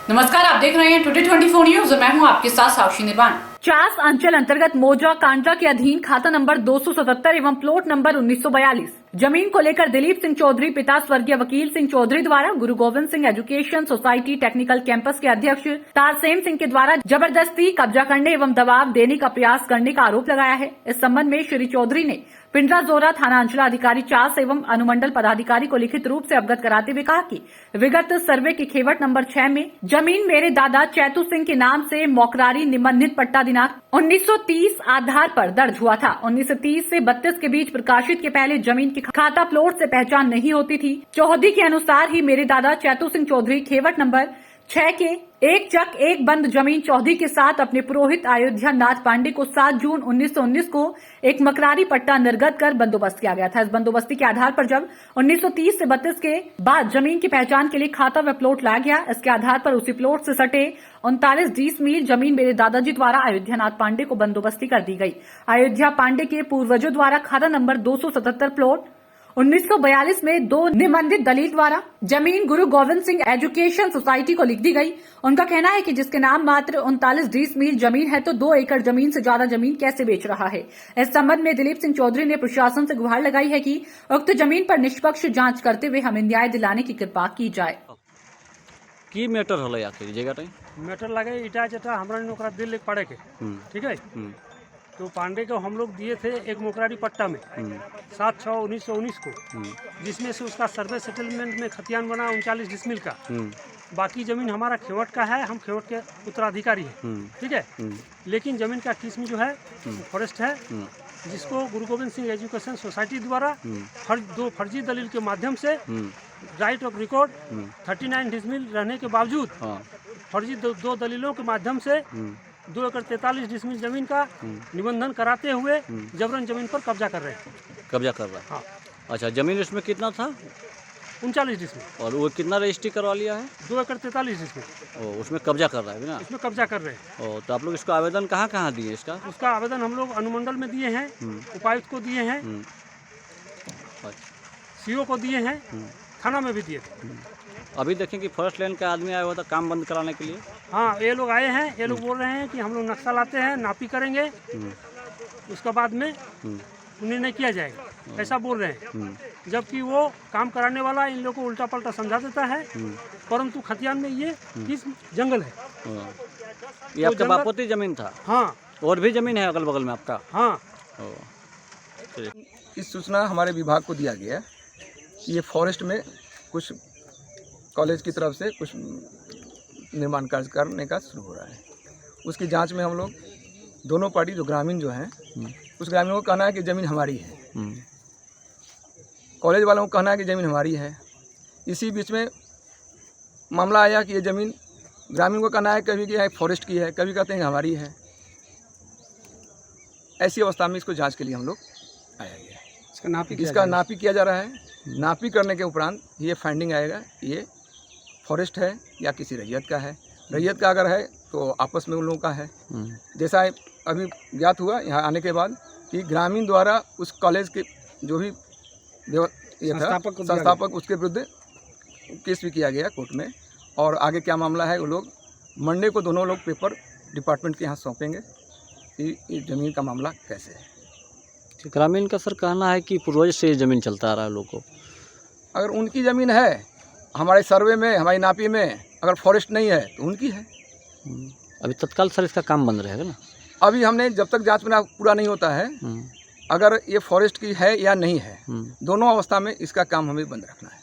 नमस्कार, आप देख रहे हैं टुडे 24 न्यूज और मैं हूं आपके साथ साक्षी निर्वाण। चास अंचल अंतर्गत मोजा कांडा के अधीन खाता नंबर 277 एवं प्लॉट नंबर 1942 जमीन को लेकर दिलीप सिंह चौधरी पिता स्वर्गीय वकील सिंह चौधरी द्वारा गुरु Govind Singh education society technical campus के अध्यक्ष तारसेन सिंह के द्वारा जबरदस्ती कब्जा करने एवं दबाव देने का प्रयास करने का आरोप लगाया है। इस संबंध में श्री चौधरी ने पिंडरा जोरा थाना अंचलाधिकारी चास एवं अनुमंडल पदाधिकारी को लिखित रूप से अवगत कराते हुए कहा कि विगत सर्वे की खेवट नंबर 6 में जमीन मेरे दादा चैतू सिंह के नाम से मौकरारी निबंधित पट्टा दिनांक 1930 आधार पर दर्ज हुआ था। 1930 से 32 के बीच प्रकाशित के पहले जमीन की खाता प्लॉट से पहचान नहीं होती थी। चौधरी के अनुसार ही मेरे दादा चैतू सिंह चौधरी खेवट नंबर 6 के एक चक एक बंद जमीन चौधरी के साथ अपने पुरोहित अयोध्या नाथ पांडे को 7 जून 1919 को एक मकरारी पट्टा निर्गत कर बंदोबस्त किया गया था। इस बंदोबस्ती के आधार पर जब 1930 से 32 के बाद जमीन की पहचान के लिए खाता व प्लॉट लाया गया, इसके आधार पर उसी प्लॉट से सटे 39 डिसमील जमीन मेरे दादाजी द्वारा अयोध्या नाथ पांडे को बंदोबस्ती कर दी गई। अयोध्या पांडे के पूर्वजों द्वारा खाता नंबर 277 प्लॉट 1942 में 2 निबंधित दलील द्वारा जमीन गुरु गोविंद सिंह एजुकेशन सोसाइटी को लिख दी गई। उनका कहना है कि जिसके नाम मात्र 39 डिसमील जमीन है तो 2 एकड़ जमीन से ज्यादा जमीन कैसे बेच रहा है। इस संबंध में दिलीप सिंह चौधरी ने प्रशासन से गुहार लगाई है कि उक्त जमीन पर निष्पक्ष जांच करते हुए हमें न्याय दिलाने की कृपा की जाए। की मैटर हल आखिर जगह मैटर लगे इटा जटा हमरा नौकरा दिल लेके पड़े के ठीक है। तो पांडे को हम लोग दिए थे एक मोकरारी पट्टा में 7/6/1919 को, जिसमें से उसका सर्वे सेटलमेंट में खतियान बना 39 डिसमिल का। बाकी जमीन हमारा खेवट का है, हम खेवट के उत्तराधिकारी हैं ठीक है। लेकिन जमीन का किस्म जो है फॉरेस्ट है, जिसको गुरु गोविंद सिंह एजुकेशन सोसाइटी द्वारा 2 फर्जी दलील के माध्यम से राइट ऑफ रिकॉर्ड 39 डिसमिल रहने के बावजूद फर्जी 2 दलीलों के माध्यम से 2 एकड़ 43 डिसमिल जमीन का निबंधन कराते हुए जबरन जमीन पर कब्जा कर रहे हैं। कब्जा कर रहा है हाँ। अच्छा, जमीन इसमें कितना था? 39 डिसमिल। और वो कितना रजिस्ट्री करवा लिया है? 2 एकड़ 43 डिसमिल। उसमें कब्जा कर रहा है ना? उसमें कब्जा कर रहे हैं। तो आप लोग इसको आवेदन कहाँ दिए इसका? उसका आवेदन हम लोग अनुमंडल में दिए हैं, उपायुक्त को दिए हैं, सीओ को दिए हैं, थाना में भी दिए थे। अभी देखें कि फर्स्ट लाइन का आदमी आया हुआ था काम बंद कराने के लिए। हाँ, ये लोग आए हैं, ये लोग बोल रहे हैं कि हम लोग नक्शा लाते हैं, नापी करेंगे, उसके बाद में निर्णय किया जाएगा, ऐसा बोल रहे हैं। जबकि वो काम कराने वाला इन लोगों को उल्टा पल्टा समझा देता है, परंतु खतियान में ये किस जंगल है। ये आपका बापोती जमीन था? हाँ। और भी जमीन है अगल बगल में आपका? हाँ। इस सूचना हमारे विभाग को दिया गया कि ये फॉरेस्ट में कुछ कॉलेज की तरफ से कुछ निर्माण कार्य करने का शुरू हो रहा है। उसकी जांच में हम लोग दोनों पार्टी जो ग्रामीण जो हैं, उस ग्रामीणों को कहना है कि ज़मीन हमारी है, कॉलेज वालों को कहना है कि ज़मीन हमारी है। इसी बीच में मामला आया कि ये ज़मीन ग्रामीण को कहना है कभी कि फॉरेस्ट की है, कभी कहते हैं हमारी है। ऐसी अवस्था में इसको जांच के लिए हम लोग आया गया है। इसका नापी किया जा रहा है। नापी करने के उपरांत ये फाइंडिंग आएगा ये फॉरेस्ट है या किसी रैयत का है। रैयत का अगर है तो आपस में उन लोगों का है। जैसा अभी ज्ञात हुआ यहाँ आने के बाद कि ग्रामीण द्वारा उस कॉलेज के जो भी संस्थापक उसके विरुद्ध केस भी किया गया कोर्ट में। और आगे क्या मामला है वो लोग मंडे को दोनों लोग पेपर डिपार्टमेंट के यहाँ सौंपेंगे कि ज़मीन का मामला कैसे है। ग्रामीण का सर कहना है कि पूर्वज से ज़मीन चलता आ रहा है लोगों को। अगर उनकी ज़मीन है, हमारे सर्वे में, हमारी नापी में अगर फॉरेस्ट नहीं है तो उनकी है। अभी तत्काल सर इसका काम बंद रहेगा ना? अभी हमने जब तक जांच में पूरा नहीं होता है, अगर ये फॉरेस्ट की है या नहीं है, दोनों अवस्था में इसका काम हमें बंद रखना है।